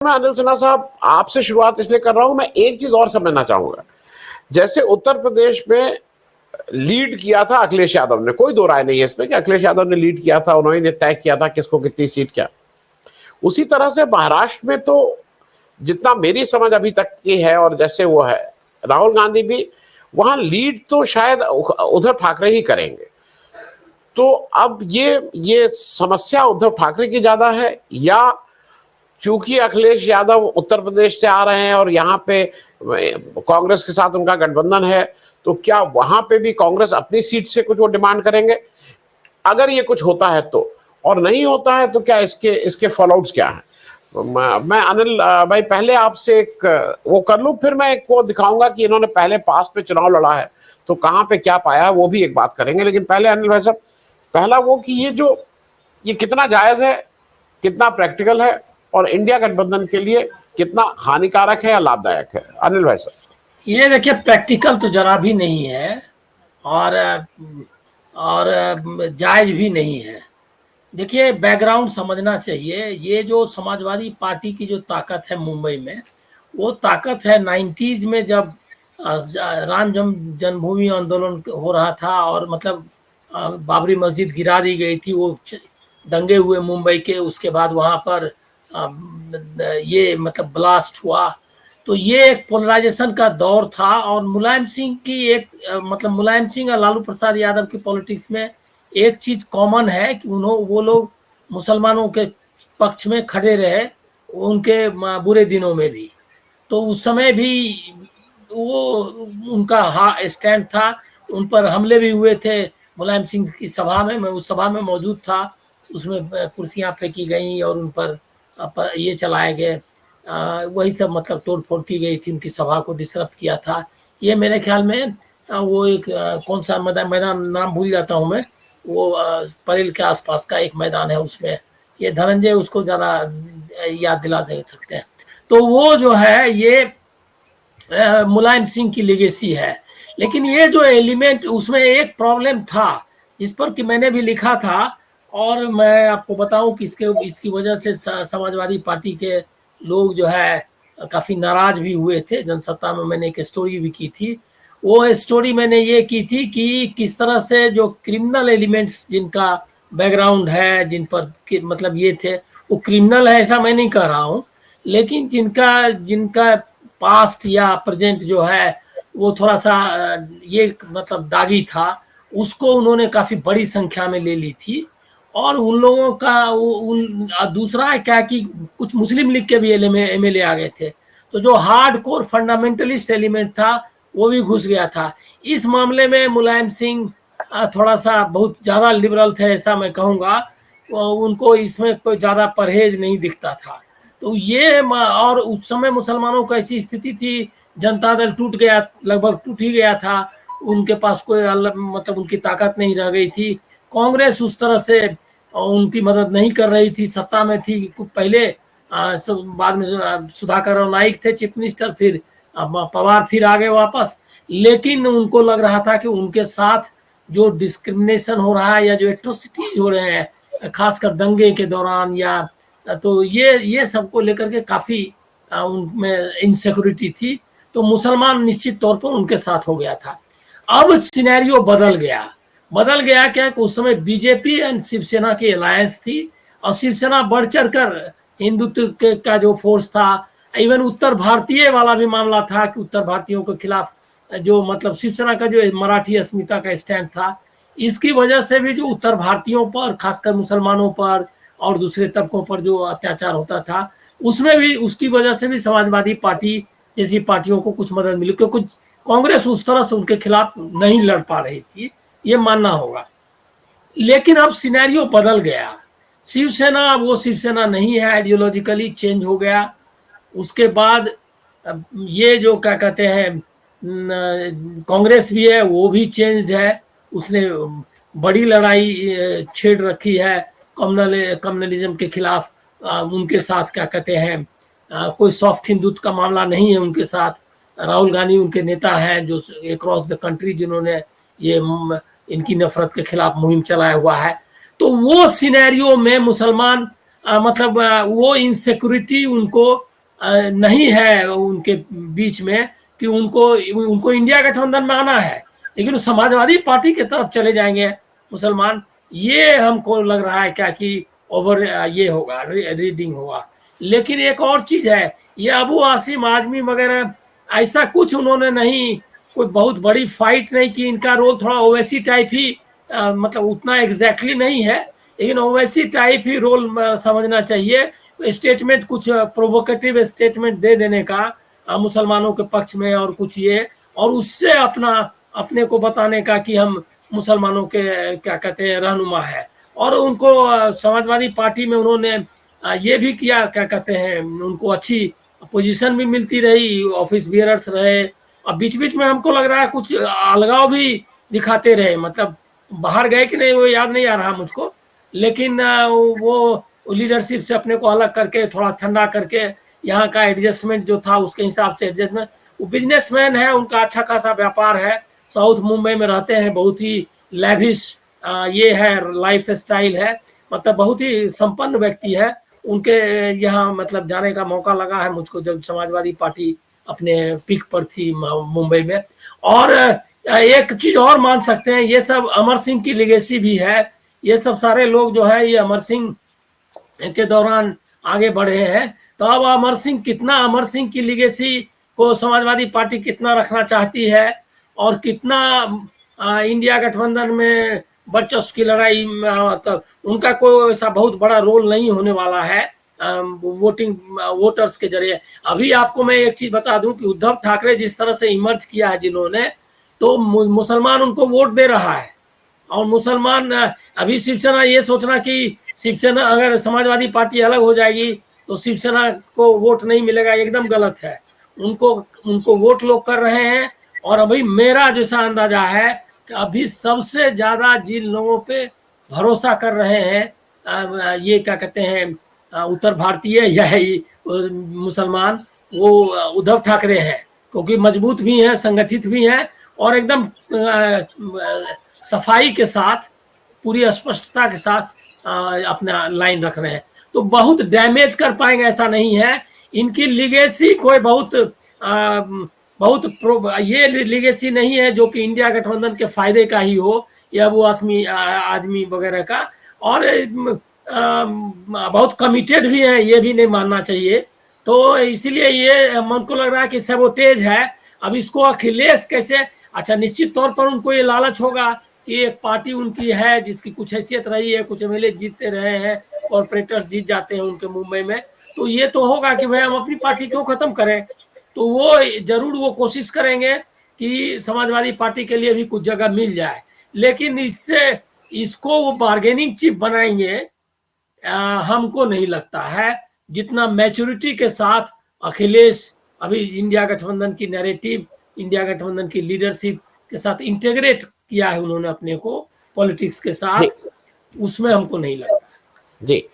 मैं अनिल सिन्हा साहब आपसे शुरुआत इसलिए कर रहा हूं, मैं एक चीज और समझना चाहूंगा। जैसे उत्तर प्रदेश में लीड किया था अखिलेश यादव ने, कोई दो राय नहीं है इसमें कि अखिलेश यादव ने लीड किया था, उन्होंने तय किया था किसको कितनी सीट क्या। उसी तरह से महाराष्ट्र में तो जितना मेरी समझ अभी तक की है और जैसे वो है, राहुल गांधी भी वहां लीड तो शायद उद्धव ठाकरे ही करेंगे। तो अब ये समस्या उद्धव ठाकरे की ज्यादा है, या चूंकि अखिलेश यादव उत्तर प्रदेश से आ रहे हैं और यहाँ पे कांग्रेस के साथ उनका गठबंधन है, तो क्या वहां पे भी कांग्रेस अपनी सीट से कुछ वो डिमांड करेंगे? अगर ये कुछ होता है तो, और नहीं होता है तो क्या इसके इसके फॉलोआउट्स क्या है? मैं अनिल भाई पहले आपसे एक वो कर लूं, फिर मैं एक को दिखाऊंगा कि इन्होंने पहले पास पे चुनाव लड़ा है तो कहां पे क्या पाया है, वो भी एक बात करेंगे। लेकिन पहले अनिल भाई साहब, पहला वो कि ये कितना जायज है, कितना प्रैक्टिकल है, और इंडिया गठबंधन के लिए कितना हानिकारक है या लाभदायक है? अनिल भाई साहब। ये देखिए, प्रैक्टिकल तो जरा भी नहीं है और जायज भी नहीं है। देखिए, बैकग्राउंड समझना चाहिए। ये जो समाजवादी पार्टी की जो ताकत है मुंबई में, वो ताकत है 90s में, जब राम जन्मभूमि आंदोलन हो रहा था और मतलब बाबरी मस्जिद गिरा दी गई थी, वो दंगे हुए मुंबई के। उसके बाद वहाँ पर ये मतलब ब्लास्ट हुआ। तो ये एक पोलराइजेशन का दौर था और मुलायम सिंह की एक मतलब मुलायम सिंह और लालू प्रसाद यादव की पॉलिटिक्स में एक चीज कॉमन है कि वो लोग मुसलमानों के पक्ष में खड़े रहे, उनके बुरे दिनों में भी। तो उस समय भी वो उनका स्टैंड था। उन पर हमले भी हुए थे मुलायम सिंह की सभा में। मैं उस सभा में मौजूद था। उसमें कुर्सियां फेंकी गई और उन पर ये चलाए गए, वही सब मतलब तोड़ फोड़ की गई थी, उनकी सभा को डिसरप्ट किया था। ये मेरे ख्याल में वो एक कौन सा मैदान नाम भूल जाता हूँ मैं, वो परेल के आसपास का एक मैदान है, उसमें ये धनंजय उसको ज़्यादा याद दिला दे सकते हैं। तो वो जो है ये मुलायम सिंह की लेगेसी है। लेकिन ये जो एलिमेंट, उसमें एक प्रॉब्लम था जिस पर कि मैंने भी लिखा था, और मैं आपको बताऊं कि इसकी वजह से समाजवादी पार्टी के लोग जो है काफ़ी नाराज भी हुए थे। जनसत्ता में मैंने एक स्टोरी भी की थी। वो स्टोरी मैंने ये की थी कि किस तरह से जो क्रिमिनल एलिमेंट्स जिनका बैकग्राउंड है, जिन पर मतलब ये थे, वो क्रिमिनल है ऐसा मैं नहीं कह रहा हूँ, लेकिन जिनका जिनका पास्ट या प्रेजेंट जो है वो थोड़ा सा ये मतलब दागी था, उसको उन्होंने काफ़ी बड़ी संख्या में ले ली थी। और उन लोगों का दूसरा है क्या कि कुछ मुस्लिम लीग के भी एमएलए आ गए थे। तो जो हार्ड कोर फंडामेंटलिस्ट एलिमेंट था वो भी घुस गया था। इस मामले में मुलायम सिंह थोड़ा सा बहुत ज़्यादा लिबरल थे, ऐसा मैं कहूँगा। उनको इसमें कोई ज़्यादा परहेज नहीं दिखता था। तो ये और उस समय मुसलमानों की ऐसी स्थिति थी, जनता दल टूट गया, लगभग टूट ही गया था। उनके पास कोई मतलब उनकी ताकत नहीं रह गई थी। कांग्रेस उस तरह से उनकी मदद नहीं कर रही थी, सत्ता में थी पहले। बाद में सुधाकर राव नाइक थे चीफ मिनिस्टर, फिर पवार फिर आ गए वापस। लेकिन उनको लग रहा था कि उनके साथ जो डिस्क्रिमिनेशन हो रहा है या जो एट्रोसिटीज हो रहे हैं, खासकर दंगे के दौरान, या तो ये सबको लेकर के काफ़ी उनमें इनसिक्योरिटी थी। तो मुसलमान निश्चित तौर पर उनके साथ हो गया था। अब सिनेरियो बदल गया क्या कि उस समय बीजेपी एंड शिवसेना की अलायंस थी, और शिवसेना बढ़ चढ़ कर हिंदुत्व का जो फोर्स था, इवन उत्तर भारतीय वाला भी मामला था कि उत्तर भारतीयों के खिलाफ जो मतलब शिवसेना का जो मराठी अस्मिता का स्टैंड था, इसकी वजह से भी जो उत्तर भारतीयों पर, खासकर मुसलमानों पर और दूसरे तबकों पर जो अत्याचार होता था, उसमें भी उसकी वजह से भी समाजवादी पार्टी जैसी पार्टियों को कुछ मदद मिली, क्योंकि कांग्रेस उस तरह से उनके खिलाफ नहीं लड़ पा रही थी, ये मानना होगा। लेकिन अब सिनेरियो बदल गया। शिवसेना वो शिवसेना नहीं है, आइडियोलॉजिकली चेंज हो गया। उसके बाद ये जो क्या कहते हैं कांग्रेस भी है, वो भी चेंज है। उसने बड़ी लड़ाई छेड़ रखी है कम्युनलिज्म के खिलाफ। उनके साथ क्या कहते हैं कोई सॉफ्ट हिंदुत्व का मामला नहीं है उनके साथ। राहुल गांधी उनके नेता हैं जो अक्रॉस द कंट्री जिन्होंने ये इनकी नफरत के खिलाफ मुहिम चलाया हुआ है। तो वो सिनेरियो में मुसलमान मतलब वो इनसिक्योरिटी उनको नहीं है उनके बीच में कि उनको इंडिया गठबंधन में आना है, लेकिन समाजवादी पार्टी की तरफ चले जाएंगे मुसलमान, ये हमको लग रहा है क्या कि ओवर ये होगा, रीडिंग होगा। लेकिन एक और चीज है, ये अबू आसिम आजमी वगैरह ऐसा कुछ उन्होंने नहीं, कोई बहुत बड़ी फाइट नहीं की। इनका रोल थोड़ा ओवैसी टाइप ही मतलब उतना एग्जैक्टली नहीं है, लेकिन ओवैसी टाइप ही रोल समझना चाहिए। स्टेटमेंट कुछ प्रोवोकेटिव स्टेटमेंट दे देने का मुसलमानों के पक्ष में, और कुछ ये, और उससे अपने को बताने का कि हम मुसलमानों के क्या कहते हैं रहनुमा है। और उनको समाजवादी पार्टी में उन्होंने ये भी किया, क्या कहते हैं, उनको अच्छी पोजीशन भी मिलती रही, ऑफिस बियरर्स रहे। और बीच बीच में हमको लग रहा है कुछ अलगाव भी दिखाते रहे, मतलब बाहर गए कि नहीं वो याद नहीं आ रहा मुझको, लेकिन वो लीडरशिप से अपने को अलग करके, थोड़ा ठंडा करके, यहाँ का एडजस्टमेंट जो था उसके हिसाब से एडजस्टमेंट। वो बिजनेसमैन है, उनका अच्छा खासा व्यापार है, साउथ मुंबई में रहते हैं, बहुत ही लैविश ये है लाइफ स्टाइल है, मतलब बहुत ही संपन्न व्यक्ति है। उनके यहाँ मतलब जाने का मौका लगा है मुझको, जब समाजवादी पार्टी अपने पीक पर थी मुंबई में। और एक चीज और मान सकते हैं, ये सब अमर सिंह की लिगेसी भी है। ये सब सारे लोग जो है ये अमर सिंह के दौरान आगे बढ़े हैं। तो अब अमर सिंह की लिगेसी को समाजवादी पार्टी कितना रखना चाहती है, और कितना इंडिया गठबंधन में वर्चस्व की लड़ाई, मतलब उनका कोई ऐसा बहुत बड़ा रोल नहीं होने वाला है वोटर्स के जरिए। अभी आपको मैं एक चीज बता दूं कि उद्धव ठाकरे जिस तरह से इमर्ज किया है जिन्होंने, तो मुसलमान उनको वोट दे रहा है। और मुसलमान अभी शिवसेना ये सोचना कि शिवसेना अगर समाजवादी पार्टी अलग हो जाएगी तो शिवसेना को वोट नहीं मिलेगा, एकदम गलत है। उनको वोट लोग कर रहे हैं। और अभी मेरा जैसा अंदाजा है कि अभी सबसे ज्यादा जिन लोगों पे भरोसा कर रहे हैं ये क्या कहते हैं उत्तर भारतीय या मुसलमान, वो उद्धव ठाकरे हैं, क्योंकि मजबूत भी हैं, संगठित भी हैं, और एकदम सफाई के साथ, पूरी स्पष्टता के साथ अपना लाइन रख रहे हैं। तो बहुत डैमेज कर पाएंगे ऐसा नहीं है। इनकी लिगेसी कोई बहुत ये लिगेसी नहीं है जो कि इंडिया गठबंधन के फायदे का ही हो, या वो आदमी वगैरह का। और बहुत कमिटेड भी है, ये भी नहीं मानना चाहिए। तो इसीलिए ये मन को लग रहा है कि सैबोटेज है। अब इसको अखिलेश कैसे, अच्छा निश्चित तौर पर उनको ये लालच होगा कि एक पार्टी उनकी है जिसकी कुछ हैसियत रही है, कुछ एमएलए जीतते रहे हैं, कॉर्पोरेटर्स जीत जाते हैं उनके मुंबई में, तो ये तो होगा कि भाई हम अपनी पार्टी क्यों खत्म करें। तो वो जरूर वो कोशिश करेंगे कि समाजवादी पार्टी के लिए भी कुछ जगह मिल जाए, लेकिन इसको वो बार्गेनिंग चिप बनाएंगे हमको नहीं लगता है। जितना मैच्योरिटी के साथ अखिलेश अभी इंडिया गठबंधन की नैरेटिव, इंडिया गठबंधन की लीडरशिप के साथ इंटीग्रेट किया है उन्होंने अपने को पॉलिटिक्स के साथ, उसमें हमको नहीं लगता। जी